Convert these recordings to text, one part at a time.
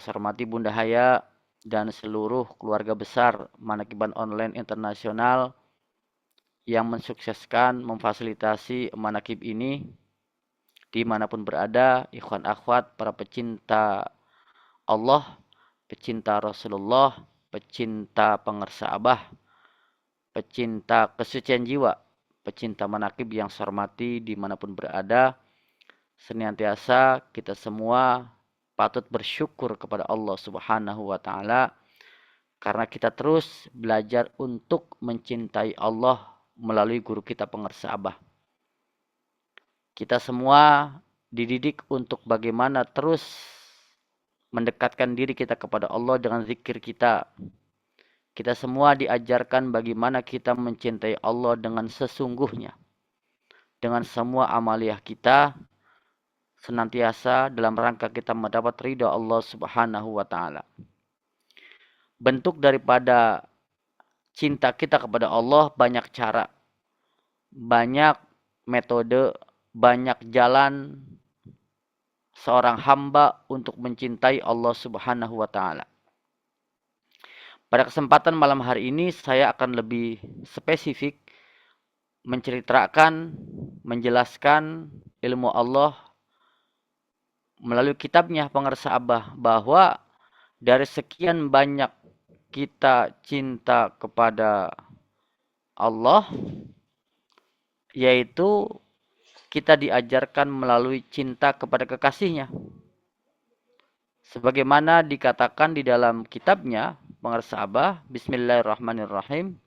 saya hormati Bunda Haya dan seluruh keluarga besar Manakiban Online Internasional yang mensukseskan memfasilitasi Manakib ini dimanapun berada, ikhwan akhwat, para pecinta Allah, pecinta Rasulullah, pecinta pengersa abah, pecinta kesucian jiwa, pecinta manakib yang saya hormati dimanapun berada, senantiasa kita semua patut bersyukur kepada Allah Subhanahu wa Ta'ala karena kita terus belajar untuk mencintai Allah melalui guru kita pengersa abah. Kita semua dididik untuk bagaimana terus mendekatkan diri kita kepada Allah dengan zikir kita. Kita semua diajarkan bagaimana kita mencintai Allah dengan sesungguhnya. Dengan semua amaliyah kita, senantiasa dalam rangka kita mendapat ridha Allah Subhanahu wa Ta'ala. Bentuk daripada cinta kita kepada Allah banyak cara, banyak metode, banyak jalan seorang hamba untuk mencintai Allah Subhanahu wa Ta'ala. Pada kesempatan malam hari ini saya akan lebih spesifik menceritakan, menjelaskan ilmu Allah melalui kitabnya pengersa abah, bahwa dari sekian banyak kita cinta kepada Allah, yaitu kita diajarkan melalui cinta kepada kekasihnya. Sebagaimana dikatakan di dalam kitabnya pengersa abah, Bismillahirrahmanirrahim,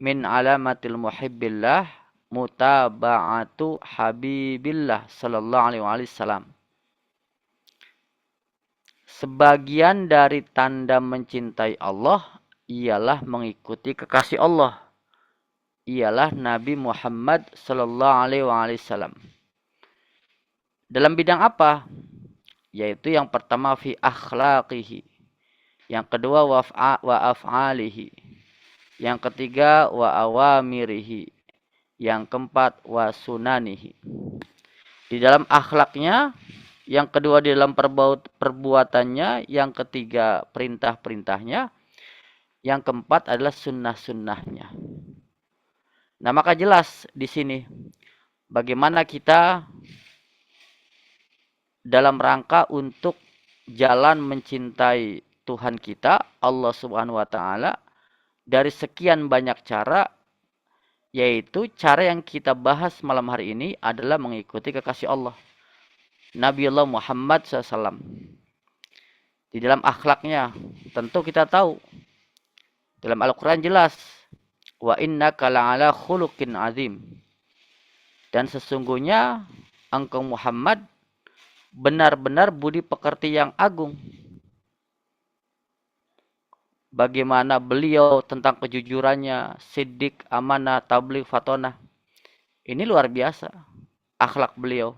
min alamatil muhibbillah mutaba'atu habibillah sallallahu alaihi wasallam. Sebagian dari tanda mencintai Allah ialah mengikuti kekasih Allah, ialah Nabi Muhammad sallallahu alaihi wasallam. Dalam bidang apa? Yaitu yang pertama fi akhlaqihi, yang kedua wa af'alihi, yang ketiga wa awamirihi, yang keempat wa sunanihi. Di dalam akhlaknya, yang kedua di dalam perbuatannya, yang ketiga perintah-perintahnya, yang keempat adalah sunnah-sunnahnya. Nah, maka jelas di sini bagaimana kita dalam rangka untuk jalan mencintai Tuhan kita, Allah Subhanahu wa Ta'ala, dari sekian banyak cara, yaitu cara yang kita bahas malam hari ini adalah mengikuti kekasih Allah, Nabi Allah Muhammad SAW. Di dalam akhlaknya, tentu kita tahu, dalam Al-Quran jelas, wa innaka la'ala khuluqin azim. Dan sesungguhnya engkau Muhammad benar-benar budi pekerti yang agung. Bagaimana beliau tentang kejujurannya, siddiq, amanah, tabligh, fatonah. Ini luar biasa akhlak beliau.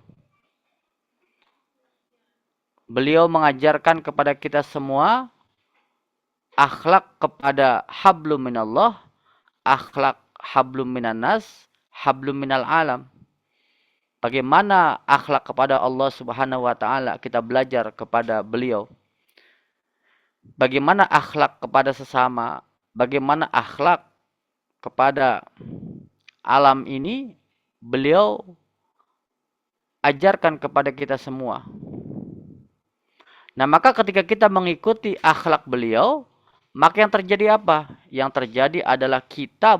Beliau mengajarkan kepada kita semua akhlak kepada hablum minallah, akhlak hablum minannas, hablum minal alam. Bagaimana akhlak kepada Allah Subhanahu wa Ta'ala, kita belajar kepada beliau. Bagaimana akhlak kepada sesama, bagaimana akhlak kepada alam ini, beliau ajarkan kepada kita semua. Nah, maka ketika kita mengikuti akhlak beliau, maka yang terjadi apa? Yang terjadi adalah kita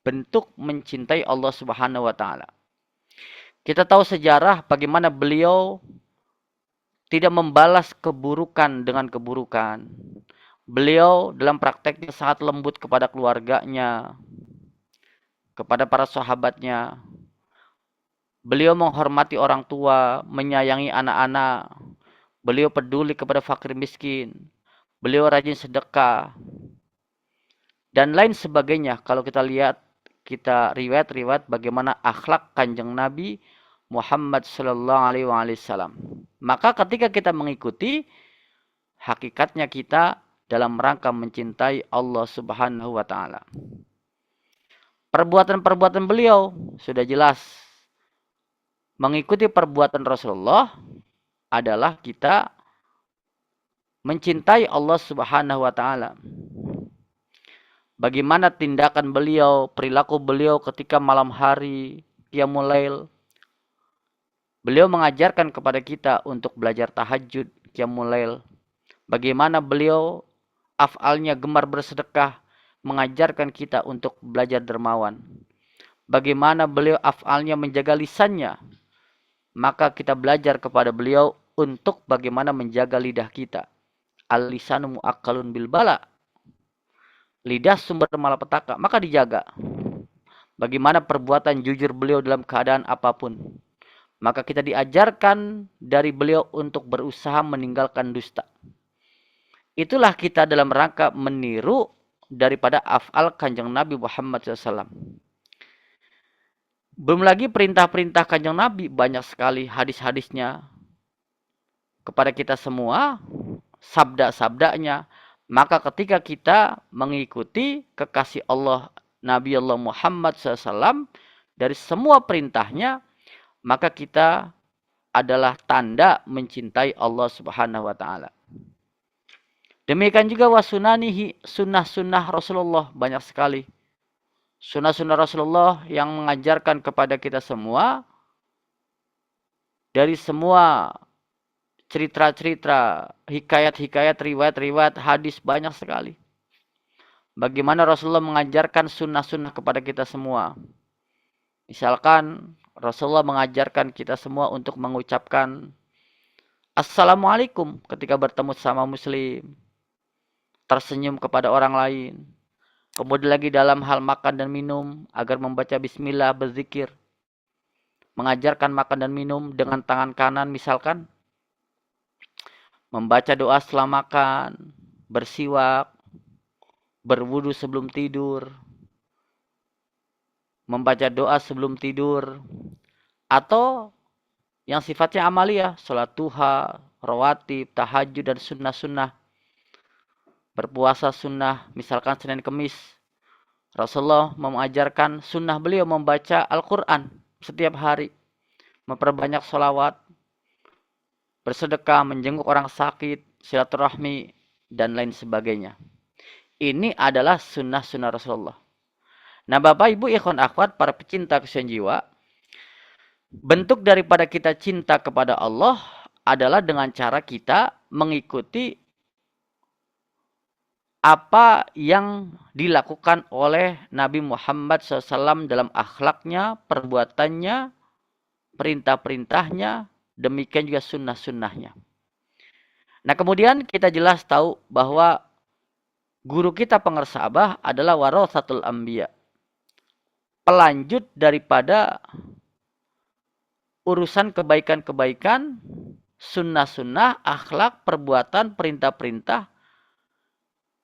bentuk mencintai Allah Subhanahu wa Ta'ala. Kita tahu sejarah bagaimana beliau tidak membalas keburukan dengan keburukan. Beliau dalam prakteknya sangat lembut kepada keluarganya, kepada para sahabatnya. Beliau menghormati orang tua, menyayangi anak-anak. Beliau peduli kepada fakir miskin. Beliau rajin sedekah. Dan lain sebagainya. Kalau kita lihat, kita riwayat-riwayat bagaimana akhlak Kanjeng Nabi Muhammad sallallahu alaihi wasallam. Maka ketika kita mengikuti, hakikatnya kita dalam rangka mencintai Allah Subhanahu wa Ta'ala. Perbuatan-perbuatan beliau sudah jelas. Mengikuti perbuatan Rasulullah adalah kita mencintai Allah Subhanahu wa taala. Bagaimana tindakan beliau, perilaku beliau ketika malam hari qiyamul lail. Beliau mengajarkan kepada kita untuk belajar tahajud, qiyamul lail. Bagaimana beliau af'alnya gemar bersedekah, mengajarkan kita untuk belajar dermawan. Bagaimana beliau af'alnya menjaga lisannya, maka kita belajar kepada beliau untuk bagaimana menjaga lidah kita. Al-lisanu mu'akkalun bil bala. Lidah sumber malapetaka, maka dijaga. Bagaimana perbuatan jujur beliau dalam keadaan apapun. Maka kita diajarkan dari beliau untuk berusaha meninggalkan dusta. Itulah kita dalam rangka meniru daripada af'al Kanjeng Nabi Muhammad SAW. Belum lagi perintah-perintah Kanjeng Nabi, banyak sekali hadis-hadisnya kepada kita semua, sabda-sabdanya. Maka ketika kita mengikuti kekasih Allah Nabi Allah Muhammad SAW dari semua perintahnya, maka kita adalah tanda mencintai Allah Subhanahu wa taala. Demikian juga wasunanihi, sunnah-sunnah Rasulullah, banyak sekali. Sunnah-sunnah Rasulullah yang mengajarkan kepada kita semua dari semua cerita-cerita, hikayat-hikayat, riwayat-riwayat, hadis banyak sekali. Bagaimana Rasulullah mengajarkan sunnah-sunnah kepada kita semua. Misalkan Rasulullah mengajarkan kita semua untuk mengucapkan Assalamualaikum ketika bertemu sama muslim. Tersenyum kepada orang lain. Kemudian lagi dalam hal makan dan minum, agar membaca bismillah, berzikir. Mengajarkan makan dan minum dengan tangan kanan misalkan. Membaca doa setelah makan, bersiwak, berwudu sebelum tidur, membaca doa sebelum tidur, atau yang sifatnya amalia, sholat duha, rawatib, tahajud, dan sunnah-sunnah. Berpuasa sunnah, misalkan Senin Kemis. Rasulullah mengajarkan sunnah beliau membaca Al-Quran setiap hari. Memperbanyak sholawat, bersedekah, menjenguk orang sakit, silaturahmi, dan lain sebagainya. Ini adalah sunnah-sunnah Rasulullah. Nah, Bapak, Ibu, ikhwan, akhwat, para pecinta kesucian jiwa, bentuk daripada kita cinta kepada Allah adalah dengan cara kita mengikuti apa yang dilakukan oleh Nabi Muhammad SAW dalam akhlaknya, perbuatannya, perintah-perintahnya, demikian juga sunnah-sunnahnya. Nah, kemudian kita jelas tahu bahwa guru kita pengersa Abah adalah warathatul anbiya. Pelanjut daripada urusan kebaikan-kebaikan, sunnah-sunnah, akhlak, perbuatan, perintah-perintah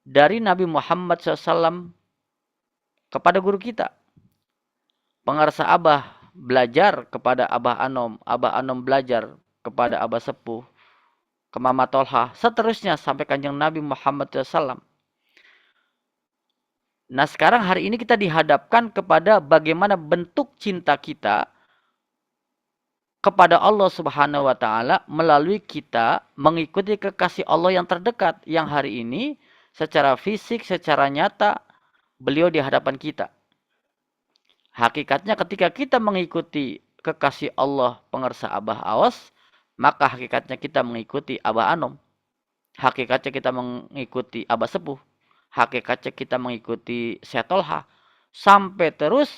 dari Nabi Muhammad SAW kepada guru kita. Pengarsa Abah belajar kepada Abah Anom belajar kepada Abah Sepuh, ke Mama Tolha, seterusnya sampai Kanjeng Nabi Muhammad SAW. Nah, sekarang hari ini kita dihadapkan kepada bagaimana bentuk cinta kita kepada Allah Subhanahu wa taala melalui kita mengikuti kekasih Allah yang terdekat, yang hari ini secara fisik, secara nyata, beliau di hadapan kita. Hakikatnya ketika kita mengikuti kekasih Allah pengersa Abah Awas, maka hakikatnya kita mengikuti Abah Anom. Hakikatnya kita mengikuti Abah Sepuh. Hakikatnya kita mengikuti Syekh Tolha. Sampai terus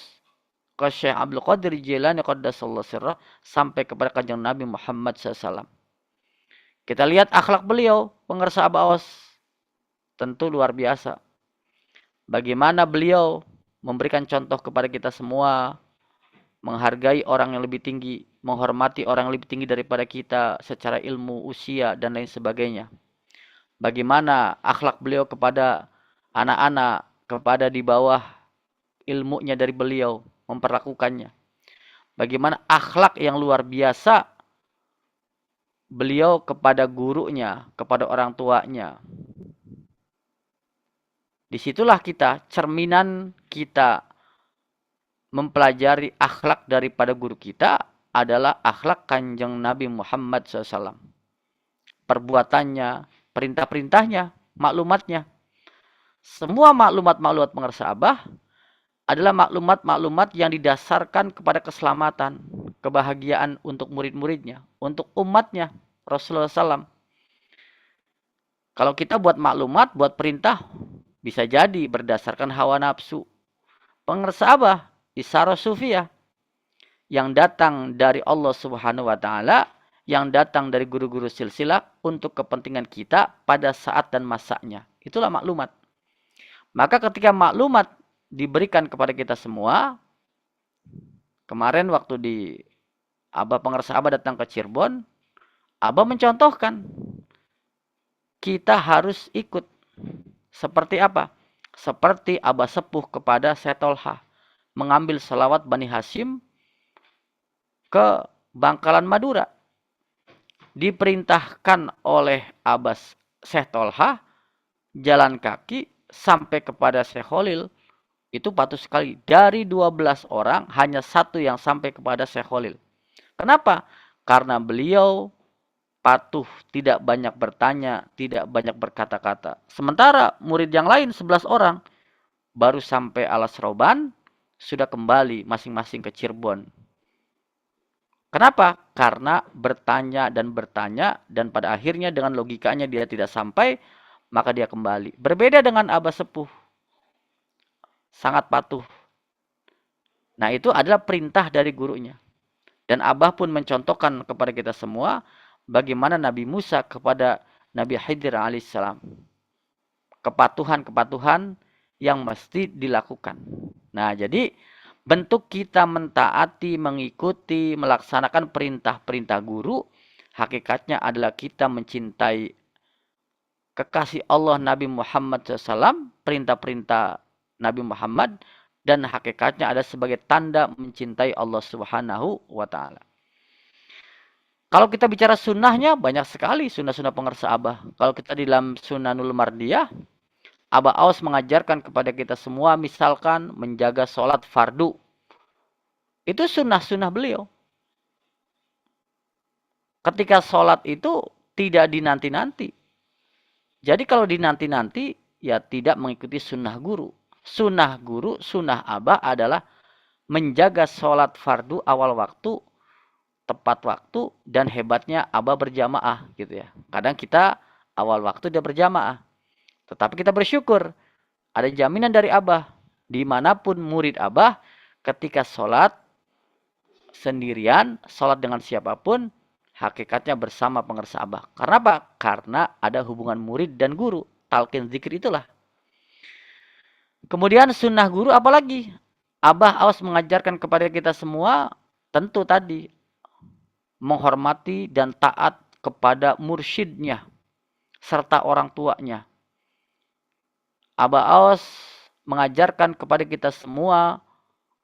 ke Syekh Abdul Qadir Jilani Qaddasallahu sirrah, sampai kepada Kanjeng Nabi Muhammad SAW. Kita lihat akhlak beliau, pengersa Abah Awas. Tentu luar biasa. Bagaimana beliau memberikan contoh kepada kita semua, menghargai orang yang lebih tinggi, menghormati orang yang lebih tinggi daripada kita secara ilmu, usia, dan lain sebagainya. Bagaimana akhlak beliau kepada anak-anak, kepada di bawah ilmunya dari beliau, memperlakukannya. Bagaimana akhlak yang luar biasa beliau kepada gurunya, kepada orang tuanya. Disitulah kita, cerminan kita mempelajari akhlak daripada guru kita adalah akhlak Kanjeng Nabi Muhammad SAW. Perbuatannya, perintah-perintahnya, maklumatnya. Semua maklumat-maklumat pengersa Abah adalah maklumat-maklumat yang didasarkan kepada keselamatan, kebahagiaan untuk murid-muridnya, untuk umatnya, Rasulullah SAW. Kalau kita buat maklumat, buat perintah, bisa jadi berdasarkan hawa nafsu. Pengersa Abah, Isyarat Sufiyah, yang datang dari Allah Subhanahu wa Ta'ala, yang datang dari guru-guru silsilah untuk kepentingan kita pada saat dan masanya. Itulah maklumat. Maka ketika maklumat diberikan kepada kita semua, kemarin waktu di Abah pengersa Abah datang ke Cirebon, Abah mencontohkan kita harus ikut. Seperti apa? Seperti Abah sepuh kepada Setolha mengambil salawat Bani Hashim ke Bangkalan Madura. Diperintahkan oleh Abah Syekh Tolha jalan kaki sampai kepada Syekh Khalil. Itu patuh sekali. Dari 12 orang, hanya satu yang sampai kepada Syekh Khalil. Kenapa? Karena beliau patuh, tidak banyak bertanya, tidak banyak berkata-kata. Sementara murid yang lain 11 orang baru sampai Alas Roban, sudah kembali masing-masing ke Cirebon. Kenapa? Karena bertanya dan pada akhirnya dengan logikanya dia tidak sampai, maka dia kembali. Berbeda dengan Abah Sepuh. Sangat patuh. Nah, itu adalah perintah dari gurunya. Dan Abah pun mencontohkan kepada kita semua bagaimana Nabi Musa kepada Nabi Khidir alaihissalam. Kepatuhan-kepatuhan yang mesti dilakukan. Nah, jadi bentuk kita mentaati, mengikuti, melaksanakan perintah-perintah guru, hakikatnya adalah kita mencintai kekasih Allah Nabi Muhammad SAW, perintah-perintah Nabi Muhammad, dan hakikatnya ada sebagai tanda mencintai Allah Subhanahu wa Ta'ala. Kalau kita bicara sunnahnya, banyak sekali sunnah-sunnah pengersa Abah. Kalau kita di dalam Sunnanul Mardiyah, Abah Aus mengajarkan kepada kita semua, misalkan menjaga sholat fardu. Itu sunnah-sunnah beliau. Ketika sholat itu tidak dinanti-nanti. Jadi kalau dinanti-nanti, ya tidak mengikuti sunnah guru. Sunnah guru, sunnah Abah adalah menjaga sholat fardu awal waktu, tepat waktu, dan hebatnya Abah berjamaah gitu ya. Kadang kita awal waktu dia berjamaah. Tetapi kita bersyukur, ada jaminan dari Abah. Dimanapun murid Abah, ketika sholat sendirian, sholat dengan siapapun, hakikatnya bersama pengersa Abah. Karena apa? Karena ada hubungan murid dan guru. Talqin zikir itulah. Kemudian sunnah guru apalagi? Abah Aus mengajarkan kepada kita semua, tentu tadi, menghormati dan taat kepada mursyidnya, serta orang tuanya. Abah Aus mengajarkan kepada kita semua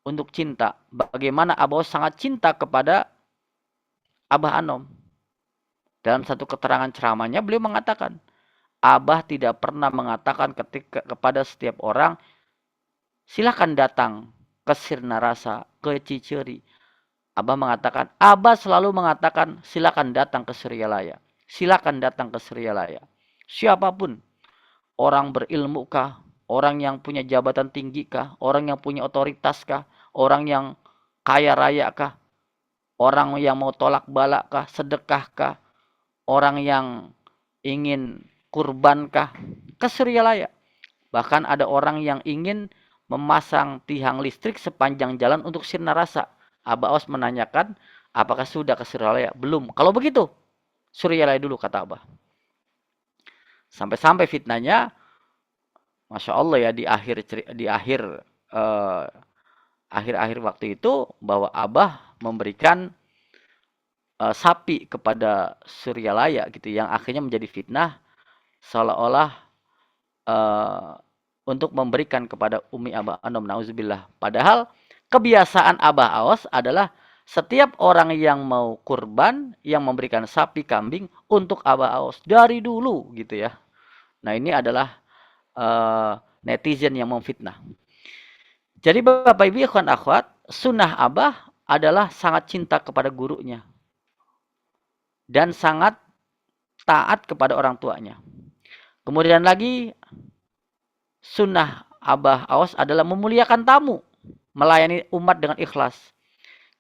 untuk cinta. Bagaimana Abah Aus sangat cinta kepada Abah Anom. Dalam satu keterangan ceramahnya beliau mengatakan, Abah tidak pernah mengatakan kepada setiap orang, silakan datang ke Sirna Rasa, ke Ciceri. Abah selalu mengatakan, silakan datang ke Suryalaya. Silakan datang ke Suryalaya. Siapapun, orang berilmu kah, orang yang punya jabatan tinggi kah, orang yang punya otoritas kah, orang yang kaya raya kah, orang yang mau tolak balak kah, sedekah kah, orang yang ingin kurban kah, ke Suryalaya. Bahkan ada orang yang ingin memasang tiang listrik sepanjang jalan untuk Sirna Rasa. Abah Aus menanyakan, apakah sudah ke Suryalaya? Belum. Kalau begitu, Suryalaya dulu, kata Abah. Sampai-sampai fitnahnya, Masya Allah ya, di akhir waktu itu, bahwa Abah memberikan sapi kepada Suryalaya gitu, yang akhirnya menjadi fitnah, seolah-olah untuk memberikan kepada Umi Abah Anom, na'udzubillah. Padahal kebiasaan Abah Aus adalah setiap orang yang mau kurban, yang memberikan sapi kambing untuk Abah Aus dari dulu gitu ya. Nah, ini adalah netizen yang memfitnah. Jadi Bapak Ibu ikhwan akhwat, sunnah Abah adalah sangat cinta kepada gurunya dan sangat taat kepada orang tuanya. Kemudian lagi, sunnah Abah Aos adalah memuliakan tamu, melayani umat dengan ikhlas.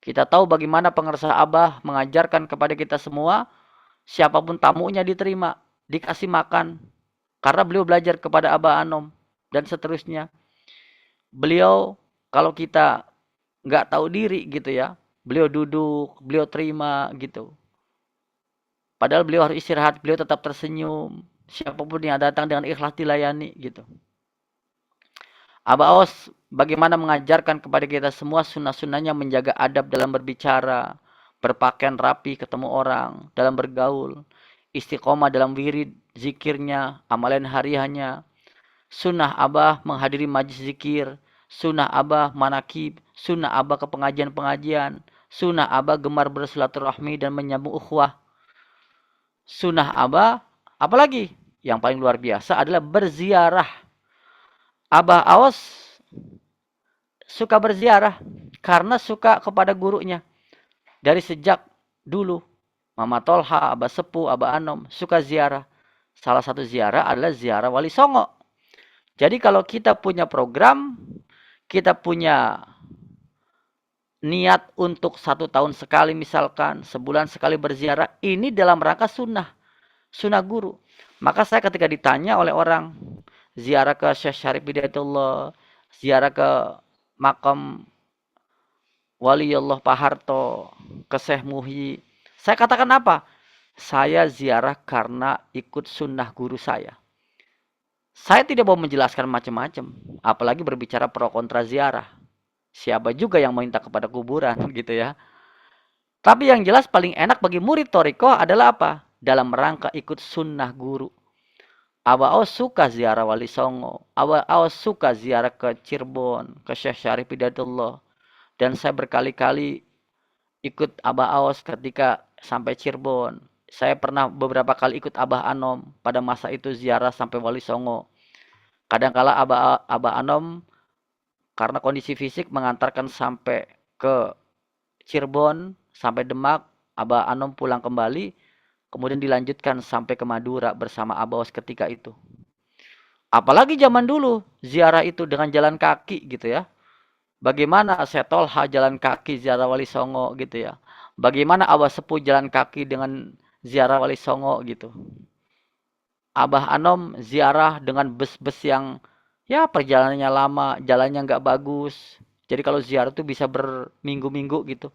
Kita tahu bagaimana pengersah Abah mengajarkan kepada kita semua, siapapun tamunya diterima, dikasih makan. Karena beliau belajar kepada Abah Anom dan seterusnya. Beliau kalau kita nggak tahu diri gitu ya, beliau duduk, beliau terima gitu. Padahal beliau harus istirahat, beliau tetap tersenyum. Siapapun yang datang dengan ikhlas dilayani gitu. Abah Aos bagaimana mengajarkan kepada kita semua sunnah-sunnahnya menjaga adab dalam berbicara, berpakaian rapi ketemu orang, dalam bergaul, istiqomah dalam wirid, zikirnya, amalan hariannya. Sunnah Abah menghadiri majlis zikir, sunnah Abah manakib, sunnah Abah ke pengajian-pengajian, sunnah Abah gemar bersilaturahmi dan menyambung ukhuwah. Sunnah Abah, apalagi yang paling luar biasa adalah berziarah. Abah Aos suka berziarah karena suka kepada gurunya. Dari sejak dulu, Mama Tolha, Abah Sepuh, Abah Anom suka ziarah. Salah satu ziarah adalah ziarah Wali Songo. Jadi kalau kita punya program, kita punya niat untuk 1 tahun sekali misalkan, sebulan sekali berziarah, ini dalam rangka sunnah, sunnah guru. Maka saya ketika ditanya oleh orang, ziarah ke Syekh Syarif Hidayatullah, ziarah ke makam Waliullah Pak Harto, ke Syekh Muhyi. Saya katakan apa? Saya ziarah karena ikut sunnah guru saya. Saya tidak mau menjelaskan macam-macam, apalagi berbicara pro kontra ziarah. Siapa juga yang minta kepada kuburan gitu ya. Tapi yang jelas paling enak bagi murid Toriko adalah apa? Dalam rangka ikut sunnah guru. Abah Aos suka ziarah Wali Songo. Abah Aos suka ziarah ke Cirebon, ke Syekh Syarif Hidayatullah. Dan saya berkali-kali ikut Abah Aos ketika sampai Cirebon. Saya pernah beberapa kali ikut Abah Anom pada masa itu ziarah sampai Wali Songo. Kadangkala Abah Anom karena kondisi fisik mengantarkan sampai ke Cirebon, sampai Demak, Abah Anom pulang kembali, kemudian dilanjutkan sampai ke Madura bersama Abah Aos ketika itu. Apalagi zaman dulu, ziarah itu dengan jalan kaki gitu ya. Bagaimana saya Tolha jalan kaki ziarah Wali Songo gitu ya. Bagaimana Abah Sepuh jalan kaki dengan ziarah Wali Songo gitu. Abah Anom ziarah dengan bus-bus yang ya perjalanannya lama, jalannya nggak bagus. Jadi kalau ziarah itu bisa berminggu-minggu gitu.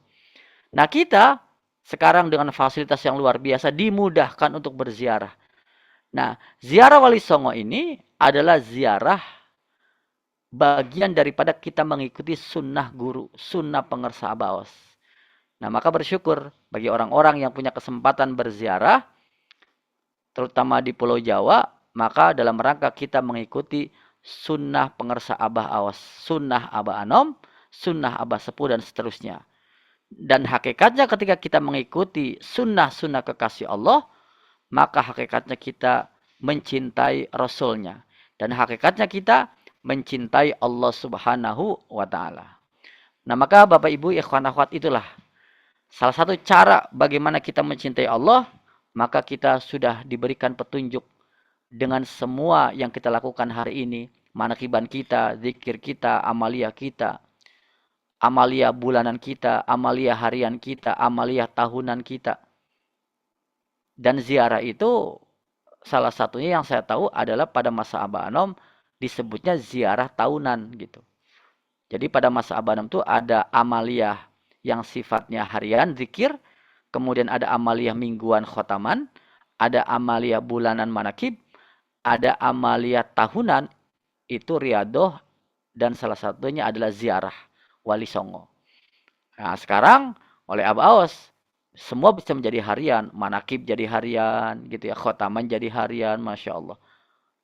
Nah kita sekarang dengan fasilitas yang luar biasa dimudahkan untuk berziarah. Nah ziarah Wali Songo ini adalah ziarah bagian daripada kita mengikuti sunnah guru, sunnah pengersah Abah Aos. Nah maka bersyukur bagi orang-orang yang punya kesempatan berziarah, terutama di Pulau Jawa, maka dalam rangka kita mengikuti sunnah pengersah Abah Aos, sunnah Abah Anom, sunnah Abah Sepuh dan seterusnya. Dan hakikatnya ketika kita mengikuti sunnah-sunnah kekasih Allah, maka hakikatnya kita mencintai Rasulnya. Dan hakikatnya kita mencintai Allah Subhanahu wa Ta'ala. Nah, maka Bapak Ibu, ikhwan akhwat, itulah salah satu cara bagaimana kita mencintai Allah, maka kita sudah diberikan petunjuk dengan semua yang kita lakukan hari ini, manakiban kita, zikir kita, amalia kita, amalia bulanan kita, amalia harian kita, amalia tahunan kita. Dan ziarah itu salah satunya yang saya tahu adalah pada masa Abah Anom disebutnya ziarah tahunan gitu. Jadi pada masa Abah Anom itu ada amalia yang sifatnya harian, zikir, kemudian ada amalia mingguan khotaman, ada amalia bulanan manakib, ada amalia tahunan, itu riadoh, dan salah satunya adalah ziarah Wali Songo. Nah sekarang oleh Abah Aos, semua bisa menjadi harian, manakib jadi harian, gitu ya, khotaman jadi harian, Masya Allah.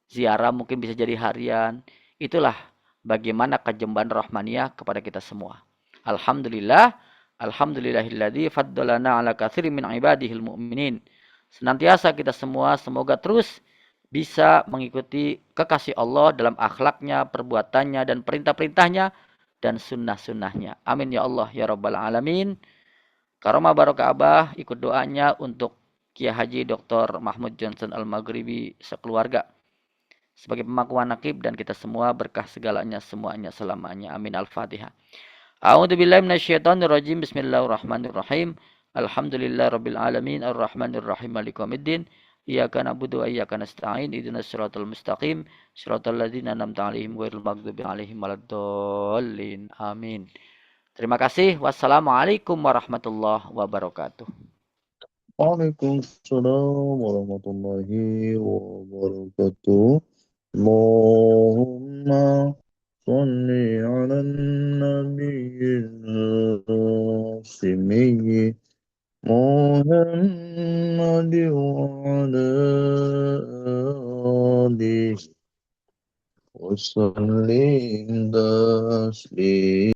Ziarah mungkin bisa jadi harian. Itulah bagaimana kejemban rahmaniyah kepada kita semua. Alhamdulillah, alhamdulillahilladzi faddalana ala katsirin min ibadihil mu'minin. Senantiasa kita semua semoga terus bisa mengikuti kekasih Allah dalam akhlaknya, perbuatannya, dan perintah-perintahnya, dan sunnah-sunnahnya. Amin ya Allah ya Rabbal Alamin. Karomah barokah Abah, ikut doanya untuk Kiai Haji Dr. Mahmud Johnson Al-Maghribi sekeluarga. sebagai pemangku nakib, dan kita semua berkah segalanya semuanya selamanya. Amin. Al-Fatihah. A'udzubillahi minasyaitonirrajim. Bismillahirrahmanirrahim. Alhamdulillahirabbil alamin arrahmanirrahim maliki yaumiddin. Iyyaka na'budu wa iyyaka nasta'in. Ihdinas siratal mustaqim. Siratal ladzina an'amta 'alaihim ghairil maghdubi 'alaihim waladdallin. Amin. Terima kasih. Wassalamualaikum warahmatullahi wabarakatuh. Waalaikumsalam warahmatullahi wabarakatuh. Allahumma salli ala nabiyyil simiyyi Muhammad wa ala alihi wa sallim taslim.